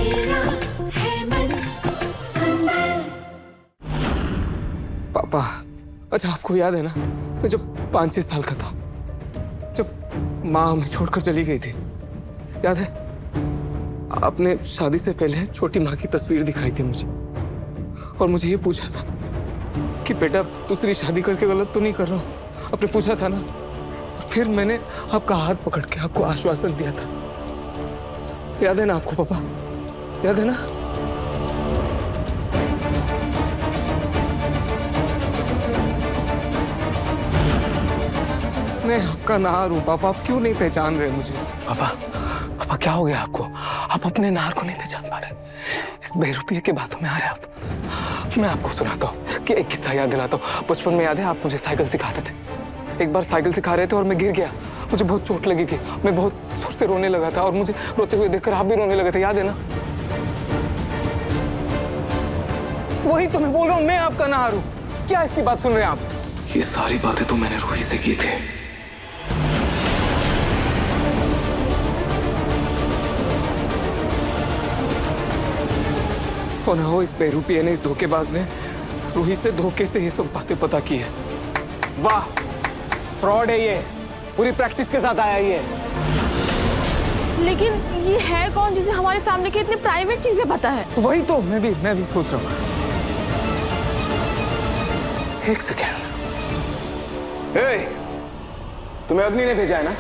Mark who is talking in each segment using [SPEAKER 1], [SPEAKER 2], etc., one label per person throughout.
[SPEAKER 1] मेरा है मन सुंदर।
[SPEAKER 2] पापा, अच्छा आपको याद है ना, मैं जब 5-6 साल का था, जब माँ हमें छोड़कर चली गई थी, याद है? आपने शादी से पहले छोटी माँ की तस्वीर दिखाई थी मुझे, और मुझे ये पूछा था कि बेटा दूसरी शादी करके गलत तो नहीं कर रहा हूँ, आपने पूछा था ना। और फिर मैंने आपका हाथ पकड़ के आपको आश्वासन दिया था, याद है ना आपको पापा? याद है ना? मैं आपका नार हूँ पापा, आप क्यों नहीं पहचान रहे मुझे? पापा, पापा क्या हो गया आपको? आप अपने नार को नहीं पहचान पा रहे? इस बेरुपये की बातों में आ रहे आप। मैं आपको सुनाता हूँ कि एक किस्सा याद दिलाता हूँ। बचपन में याद है आप मुझे साइकिल सिखाते थे। एक बार साइकिल सिखा रहे थे और मैं गिर गया, मुझे बहुत चोट लगी थी, मैं बहुत जोर से रोने लगा था और मुझे रोते हुए देखकर आप भी रोने लगे थे, याद है ना? वही तो मैं बोल रहा हूँ, मैं आपका नार हूँ। क्या इसकी बात सुन रहे हैं आप?
[SPEAKER 3] ये सारी बातें तो मैंने रूही से की थी।
[SPEAKER 2] और ना हो इस बेरुपये ने, इस धोखेबाज ने रूही से धोखे से ये सब बातें पता की है।
[SPEAKER 4] वाह, फ्रॉड है ये, पूरी प्रैक्टिस के साथ आया ये।
[SPEAKER 5] लेकिन ये है कौन जिसे हमारी फैमिली की इतनी प्राइवेट चीजें पता है?
[SPEAKER 2] वही तो मैं भी सोच रहा हूँ। एक सेकेंड,
[SPEAKER 4] तुम्हें अग्नि ने भेजा है ना?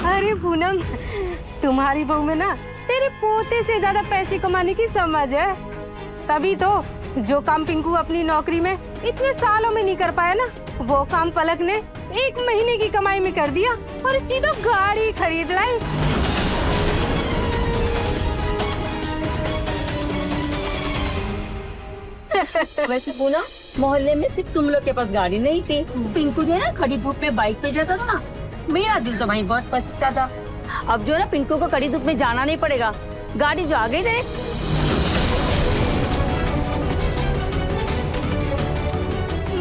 [SPEAKER 6] अरे पूनम, तुम्हारी बहू में ना तेरे पोते से ज्यादा पैसे कमाने की समझ है। तभी तो जो काम पिंकू अपनी नौकरी में इतने सालों में नहीं कर पाया ना, वो काम पलक ने 1 महीने की कमाई में कर दिया और इसकी तो गाड़ी खरीद लाई।
[SPEAKER 7] वैसे पूनम, मोहल्ले में सिर्फ तुम लोग के पास गाड़ी नहीं थी, पिंकू जो है ना खड़ी धूप में बाइक पे जाता था ना, मेरा दिल तो वहीं बस पसीजता था। अब जो है ना पिंकू को खड़ी धूप में जाना नहीं पड़ेगा, गाड़ी जो आ गई दे।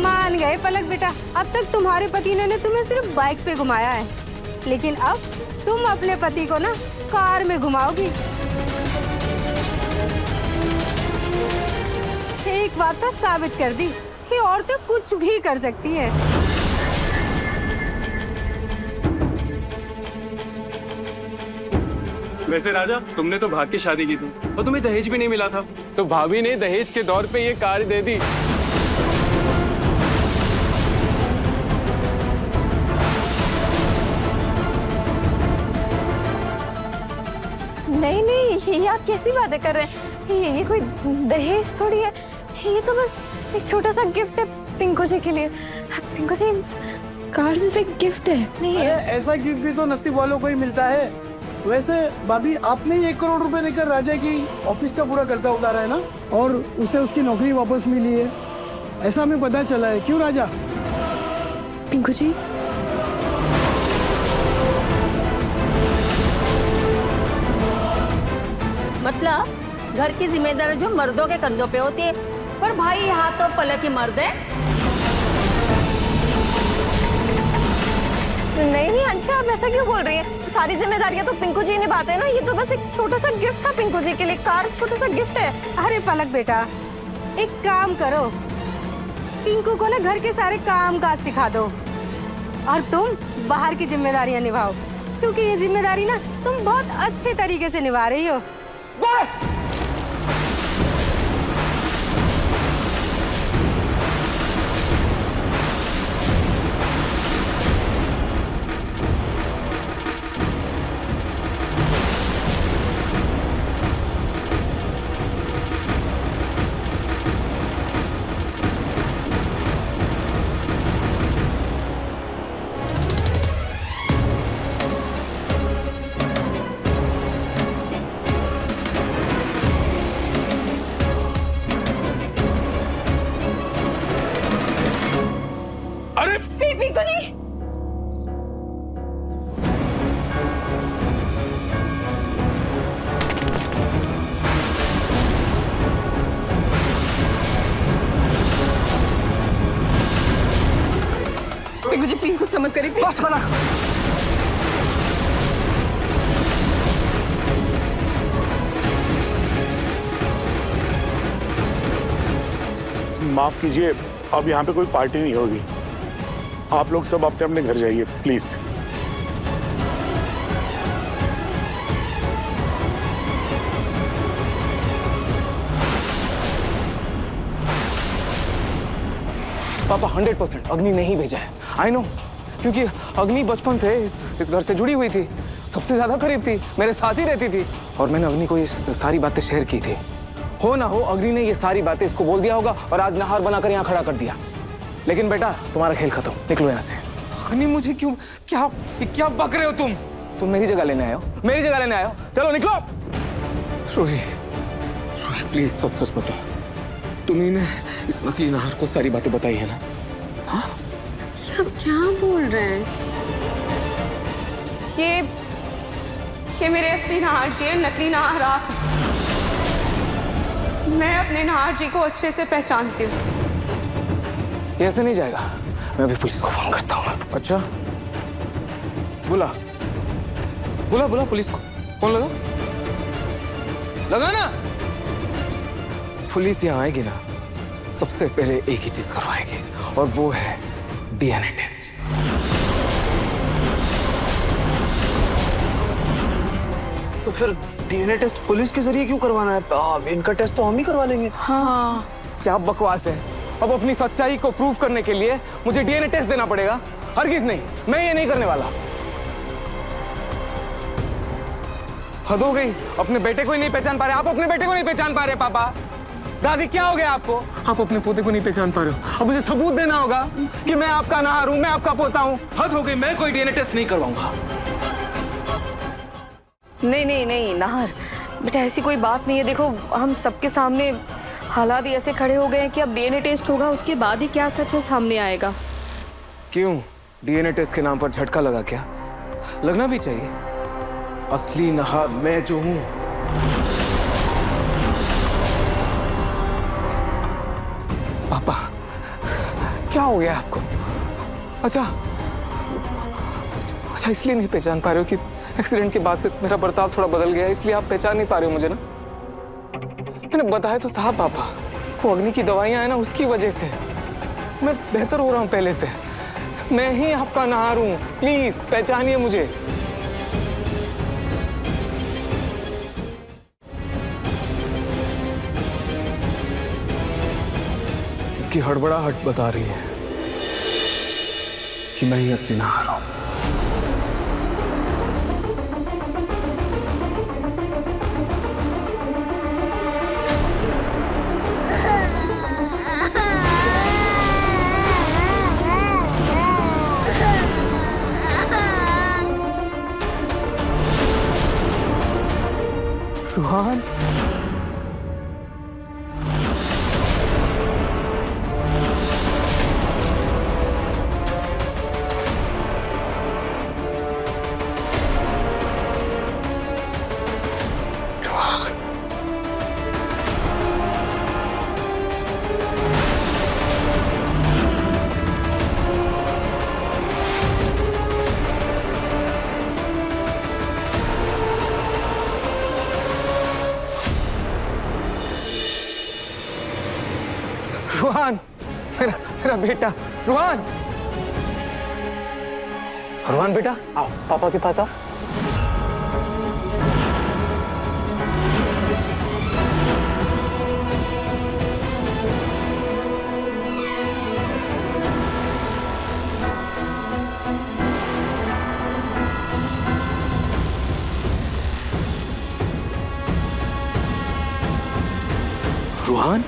[SPEAKER 6] मान गए पलक बेटा, अब तक तुम्हारे पति ने तुम्हें सिर्फ बाइक पे घुमाया है, लेकिन अब तुम अपने पति को ना कार में घुमाओगी। एक बात तो साबित कर दी कि औरतें कुछ भी कर सकती है।
[SPEAKER 8] वैसे राजा, तुमने तो भाग की शादी की थी और तुम्हें दहेज भी नहीं मिला था, तो भाभी ने दहेज के दौर पे ये कार दे दी।
[SPEAKER 5] नहीं नहीं, ये आप कैसी बातें कर रहे हैं? ये कोई दहेज थोड़ी है, ये तो बस एक छोटा सा गिफ्ट है पिंकू जी के लिए। पिंकू जी, कार सिर्फ एक गिफ्ट है। नहीं है
[SPEAKER 9] ऐसा गिफ्ट भी तो नसीब वालों को ही मिलता है। वैसे भाभी, आपने ही 1 करोड़ रुपए लेकर राजा की ऑफिस का पूरा कर्जा उतारा है ना, और उसे उसकी नौकरी वापस मिली है, ऐसा हमें पता चला है। क्यों राजा?
[SPEAKER 5] पिंकू जी,
[SPEAKER 7] मतलब घर की जिम्मेदारी जो मर्दों के कंधों पे होती है, पर भाई यहाँ तो पलक ही मर्द है।
[SPEAKER 5] नहीं नहीं आंटी, आप ऐसा क्यों बोल रही हैं? सारी जिम्मेदारियां तो पिंकू जी निभाते हैं ना, ये तो बस एक छोटा सा गिफ्ट था पिंकू जी के लिए, कार छोटा सा गिफ्ट है।
[SPEAKER 6] अरे पलक बेटा, एक काम करो, पिंकू को ना घर के सारे काम काज सिखा दो और तुम बाहर की जिम्मेदारियां निभाओ, क्योंकि ये जिम्मेदारी ना तुम बहुत अच्छे तरीके से निभा रही हो।
[SPEAKER 4] बस
[SPEAKER 5] पिंकू जी, मुझे प्लीज गुस्सा मत करिए प्लीज।
[SPEAKER 2] बस बना।
[SPEAKER 10] माफ कीजिए, अब यहाँ पे कोई पार्टी नहीं होगी। आप लोग सब अपने अपने घर जाइए प्लीज।
[SPEAKER 2] पापा 100% अग्नि नहीं भेजा है। आई नो, क्योंकि अग्नि बचपन से इस घर से जुड़ी हुई थी, सबसे ज्यादा करीब थी, मेरे साथ ही रहती थी, और मैंने अग्नि को ये सारी बातें शेयर की थी। हो ना हो अग्नि ने ये सारी बातें इसको बोल दिया होगा और आज नहार बनाकर यहाँ खड़ा कर दिया। लेकिन बेटा तुम्हारा खेल खत्म, निकलो यहाँ से। अग्नि मुझे क्यों, क्या बक रहे हो तुम मेरी जगह लेने आए हो, मेरी जगह लेने आए हो, चलो निकलो। रोही प्लीज सच सच बताओ, तुम्ही ने इस नकली नहार को सारी बातें बताई है ना? हाँ?
[SPEAKER 5] आप क्या बोल रहे हैं? ये मेरे असली नहार जी है, नकली नहार आप। मैं अपने नहार जी को अच्छे से पहचानती हूँ।
[SPEAKER 2] ये ऐसे नहीं जाएगा, मैं अभी पुलिस को फोन करता हूँ। अच्छा बुला पुलिस को, फोन लगा ना। पुलिस यहाँ आएगी ना, सबसे पहले एक ही चीज करवाएगी और वो है डीएनए टेस्ट।
[SPEAKER 11] तो फिर डीएनए टेस्ट पुलिस के जरिए क्यों करवाना है? इनका टेस्ट तो हम ही करवा लेंगे।
[SPEAKER 5] हाँ
[SPEAKER 2] क्या बकवास है। अब अपनी सच्चाई को प्रूव करने के लिए मुझे डीएनए टेस्ट देना पड़ेगा? हरगिज नहीं, मैं ये नहीं करने वाला। हद हो गई, अपने बेटे को ही नहीं पहचान पा रहे आप। अपने बेटे को नहीं पहचान पा रहे पापा। दादी क्या हो गया आपको? आप अपने पोते को नहीं पहचान पा रहे हो। अब मुझे सबूत देना होगा कि मैं आपका नहार हूं, मैं आपका पोता हूं। हद हो गई, मैं कोई डीएनए टेस्ट नहीं करवाऊंगा।
[SPEAKER 5] नहीं नहार बेटा, ऐसी कोई बात नहीं है। देखो हम सबके सामने हालात ही ऐसे खड़े हो गए हैं कि अब डीएनए टेस्ट होगा, उसके बाद ही क्या सच है सामने आएगा।
[SPEAKER 2] क्यों डीएनए टेस्ट के नाम पर झटका लगा क्या? लगना भी चाहिए। असली नहार मैं जो हूं। पापा क्या हो गया आपको? अच्छा इसलिए नहीं पहचान पा रहे हो कि एक्सीडेंट के बाद से मेरा बर्ताव थोड़ा बदल गया, इसलिए आप पहचान नहीं पा रहे हो मुझे ना? मैंने बताया तो था पापा, वो अग्नि की दवाइयां है ना, उसकी वजह से मैं बेहतर हो रहा हूं पहले से। मैं ही आपका नहार हूं, प्लीज पहचानिए मुझे। इसकी हड़बड़ाहट बता रही है कि मैं ही असली नहार हूं। रुहान, रुहान, मेरा बेटा रुहान। रुहान बेटा आओ, पापा के पास आओ। रुहान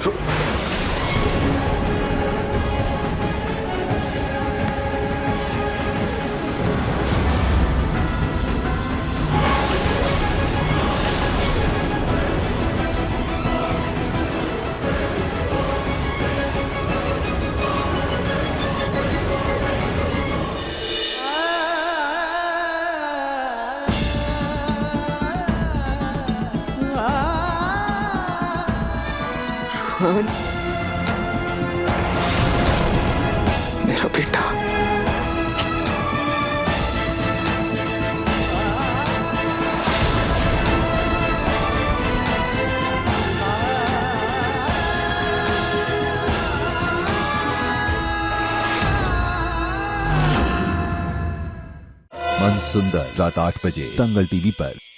[SPEAKER 2] मेरा बेटा
[SPEAKER 12] मन सुंदर रात 8 बजे दंगल टीवी पर।